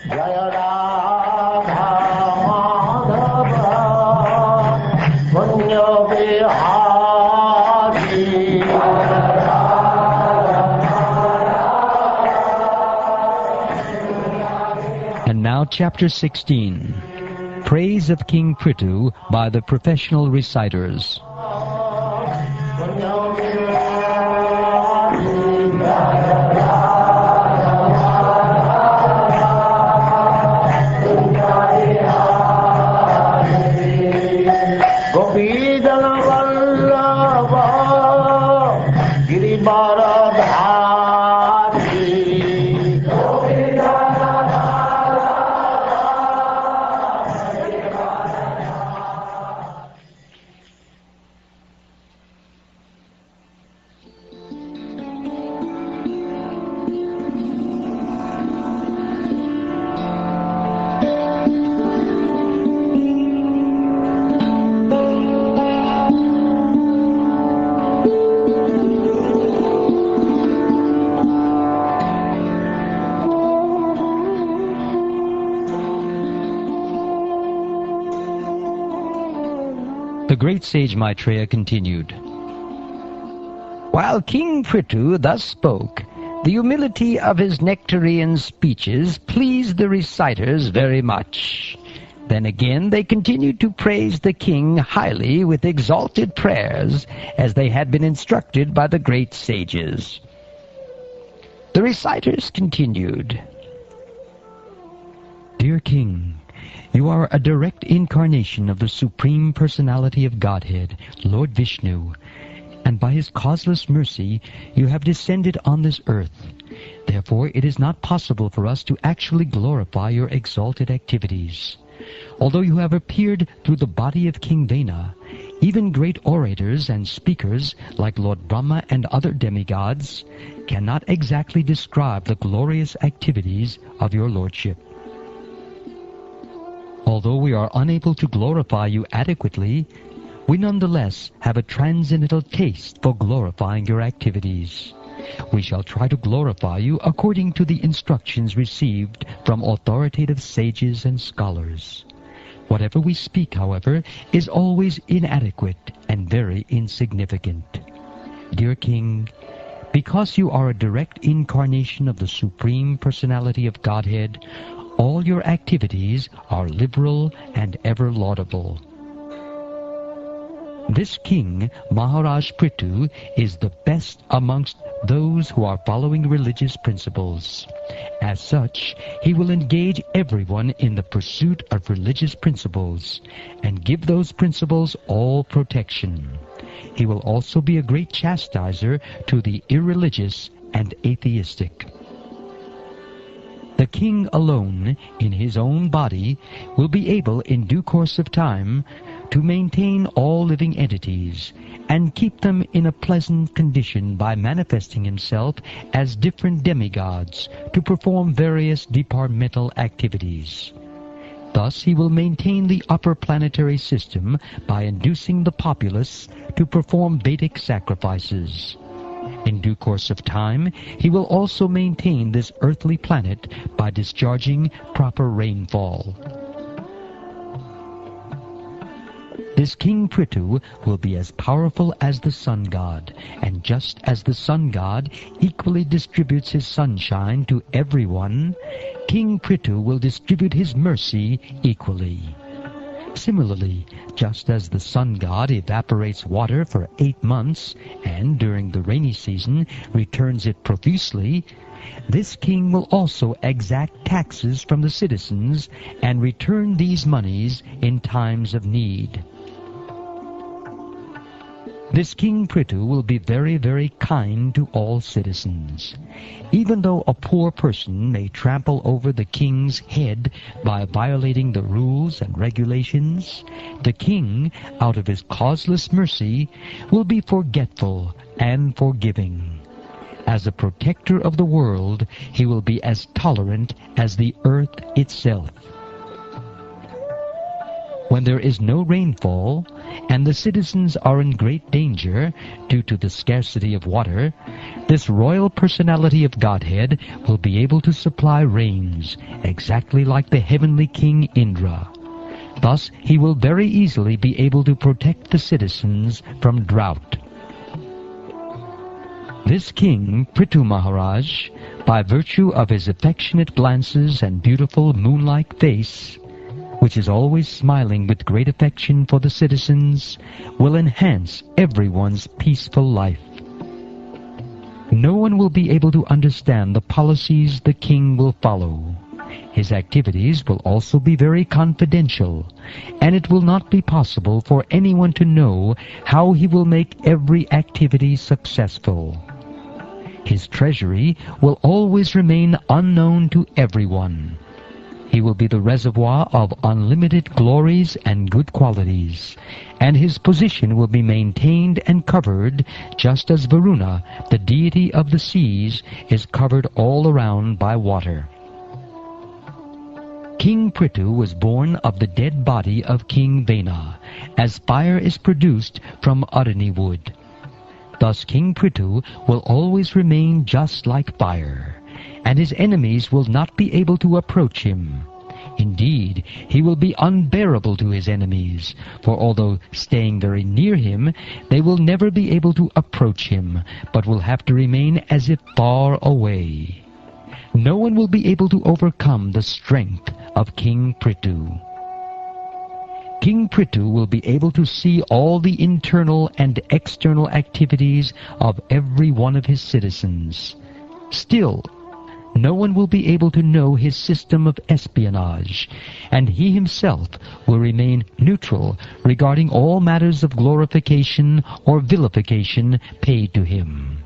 Jaya Radha Madhava Kunja Bihari. And now Chapter 16, Praise of King Prithu by the Professional Reciters. Gopijana Vallabha Girivaradhari. The great sage Maitreya continued, While King Prithu thus spoke, the humility of his nectarian speeches pleased the reciters very much. Then again they continued to praise the king highly with exalted prayers, as they had been instructed by the great sages. The reciters continued, Dear King, you are a direct incarnation of the Supreme Personality of Godhead, Lord Vishnu, and by his causeless mercy you have descended on this earth. Therefore it is not possible for us to actually glorify your exalted activities. Although you have appeared through the body of King Vena, even great orators and speakers like Lord Brahma and other demigods cannot exactly describe the glorious activities of your lordship. Although we are unable to glorify you adequately, we nonetheless have a transcendental taste for glorifying your activities. We shall try to glorify you according to the instructions received from authoritative sages and scholars. Whatever we speak, however, is always inadequate and very insignificant. Dear King, because you are a direct incarnation of the Supreme Personality of Godhead, all your activities are liberal and ever laudable. This king, Maharaj Prithu, is the best amongst those who are following religious principles. As such, he will engage everyone in the pursuit of religious principles and give those principles all protection. He will also be a great chastiser to the irreligious and atheistic. The king alone, in his own body, will be able in due course of time to maintain all living entities and keep them in a pleasant condition by manifesting himself as different demigods to perform various departmental activities. Thus he will maintain the upper planetary system by inducing the populace to perform Vedic sacrifices. In due course of time, he will also maintain this earthly planet by discharging proper rainfall. This King Prithu will be as powerful as the sun god, and just as the sun god equally distributes his sunshine to everyone, King Prithu will distribute his mercy equally. Similarly, just as the sun god evaporates water for 8 months and during the rainy season returns it profusely, this king will also exact taxes from the citizens and return these monies in times of need. This King Prithu will be very, very kind to all citizens. Even though a poor person may trample over the king's head by violating the rules and regulations, the king, out of his causeless mercy, will be forgetful and forgiving. As a protector of the world, he will be as tolerant as the earth itself. When there is no rainfall, and the citizens are in great danger due to the scarcity of water, this royal personality of Godhead will be able to supply rains, exactly like the heavenly king Indra. Thus, he will very easily be able to protect the citizens from drought. This king, Prithu Maharaj, by virtue of his affectionate glances and beautiful moon-like face, which is always smiling with great affection for the citizens, will enhance everyone's peaceful life. No one will be able to understand the policies the king will follow. His activities will also be very confidential, and it will not be possible for anyone to know how he will make every activity successful. His treasury will always remain unknown to everyone. He will be the reservoir of unlimited glories and good qualities, and his position will be maintained and covered just as Varuna, the deity of the seas, is covered all around by water. King Prithu was born of the dead body of King Vena, as fire is produced from Adani wood. Thus King Prithu will always remain just like fire, and his enemies will not be able to approach him. Indeed, he will be unbearable to his enemies, for although staying very near him, they will never be able to approach him, but will have to remain as if far away. No one will be able to overcome the strength of King Prithu. King Prithu will be able to see all the internal and external activities of every one of his citizens. Still, no one will be able to know his system of espionage, and he himself will remain neutral regarding all matters of glorification or vilification paid to him.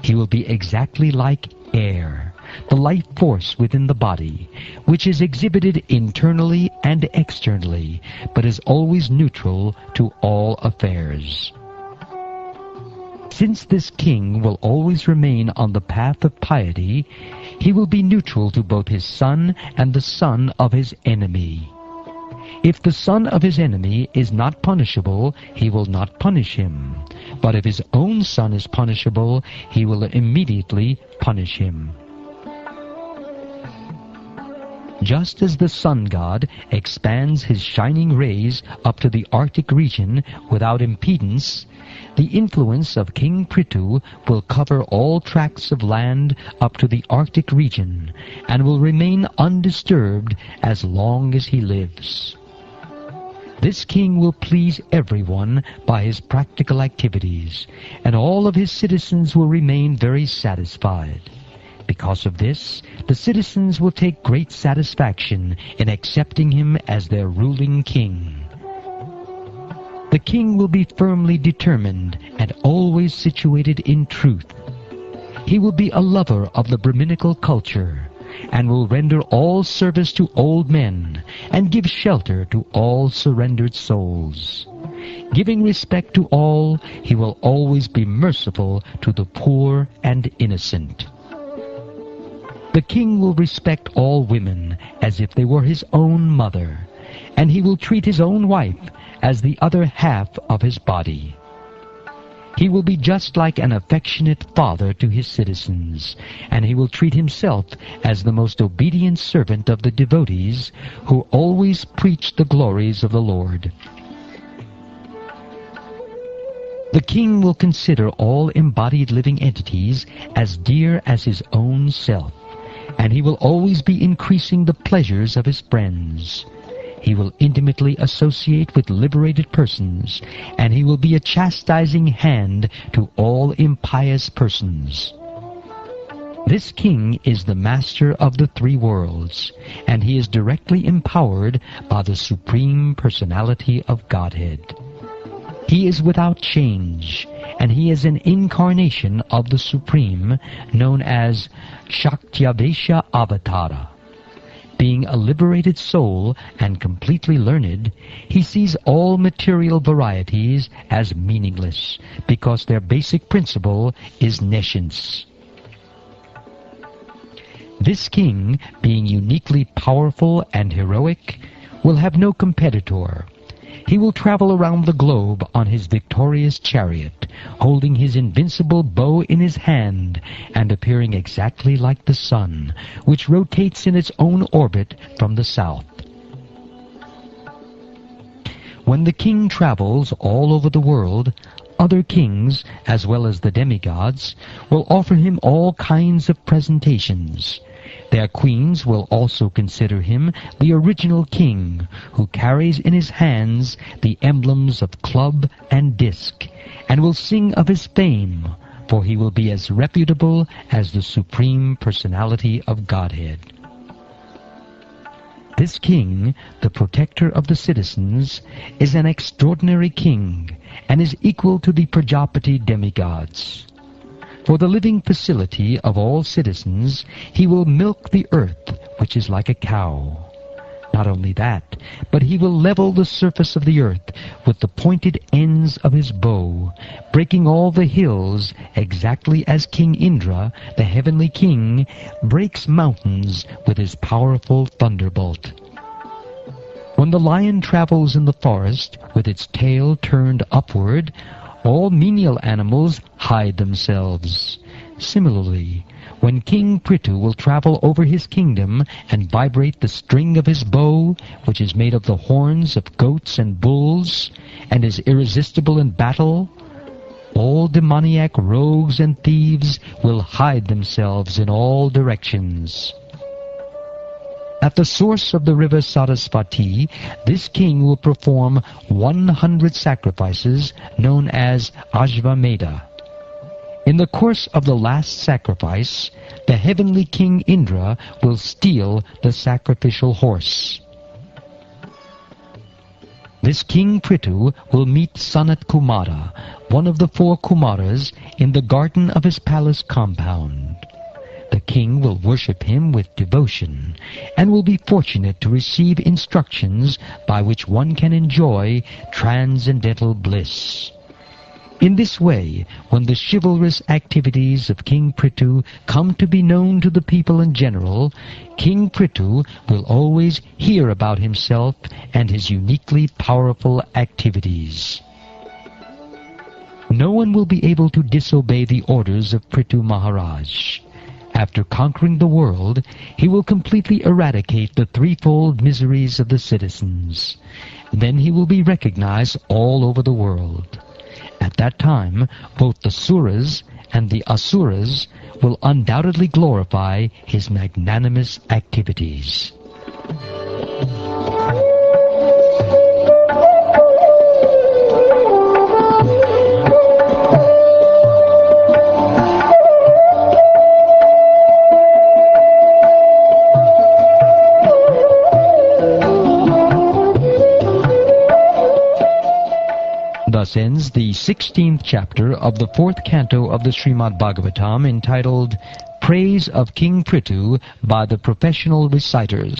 He will be exactly like air, the life force within the body, which is exhibited internally and externally, but is always neutral to all affairs. Since this king will always remain on the path of piety, he will be neutral to both his son and the son of his enemy. If the son of his enemy is not punishable, he will not punish him. But if his own son is punishable, he will immediately punish him. Just as the sun god expands his shining rays up to the Arctic region without impedance, the influence of King Prithu will cover all tracts of land up to the Arctic region, and will remain undisturbed as long as he lives. This king will please everyone by his practical activities, and all of his citizens will remain very satisfied. Because of this, the citizens will take great satisfaction in accepting him as their ruling king. The king will be firmly determined and always situated in truth. He will be a lover of the Brahminical culture, and will render all service to old men, and give shelter to all surrendered souls. Giving respect to all, he will always be merciful to the poor and innocent. The king will respect all women as if they were his own mother, and he will treat his own wife as the other half of his body. He will be just like an affectionate father to his citizens, and he will treat himself as the most obedient servant of the devotees who always preach the glories of the Lord. The king will consider all embodied living entities as dear as his own self, and he will always be increasing the pleasures of his friends. He will intimately associate with liberated persons, and he will be a chastising hand to all impious persons. This king is the master of the three worlds, and he is directly empowered by the Supreme Personality of Godhead. He is without change, and he is an incarnation of the Supreme, known as Shaktyavesha Avatara. Being a liberated soul and completely learned, he sees all material varieties as meaningless, because their basic principle is nescience. This king, being uniquely powerful and heroic, will have no competitor. He will travel around the globe on his victorious chariot, holding his invincible bow in his hand, and appearing exactly like the sun, which rotates in its own orbit from the south. When the king travels all over the world, other kings, as well as the demigods, will offer him all kinds of presentations. Their queens will also consider him the original king, who carries in his hands the emblems of club and disc, and will sing of his fame, for he will be as reputable as the supreme personality of Godhead. This king, the protector of the citizens, is an extraordinary king, and is equal to the Prajapati demigods. For the living facility of all citizens, he will milk the earth, which is like a cow. Not only that, but he will level the surface of the earth with the pointed ends of his bow, breaking all the hills exactly as King Indra, the heavenly king, breaks mountains with his powerful thunderbolt. When the lion travels in the forest with its tail turned upward, all menial animals hide themselves. Similarly, when King Prithu will travel over his kingdom and vibrate the string of his bow, which is made of the horns of goats and bulls, and is irresistible in battle, all demoniac rogues and thieves will hide themselves in all directions. At the source of the river Sarasvati, this king will perform 100 sacrifices known as Ashvamedha. In the course of the last sacrifice, the heavenly king Indra will steal the sacrificial horse. This King Prithu will meet Sanat Kumara, one of the 4 Kumaras, in the garden of his palace compound. The king will worship him with devotion, and will be fortunate to receive instructions by which one can enjoy transcendental bliss. In this way, when the chivalrous activities of King Prithu come to be known to the people in general, King Prithu will always hear about himself and his uniquely powerful activities. No one will be able to disobey the orders of Prithu Maharaj. After conquering the world, he will completely eradicate the threefold miseries of the citizens. Then he will be recognized all over the world. At that time, both the Suras and the Asuras will undoubtedly glorify his magnanimous activities. Thus ends the 16th chapter of the 4th canto of the Srimad Bhagavatam, entitled Praise of King Prithu by the Professional Reciters.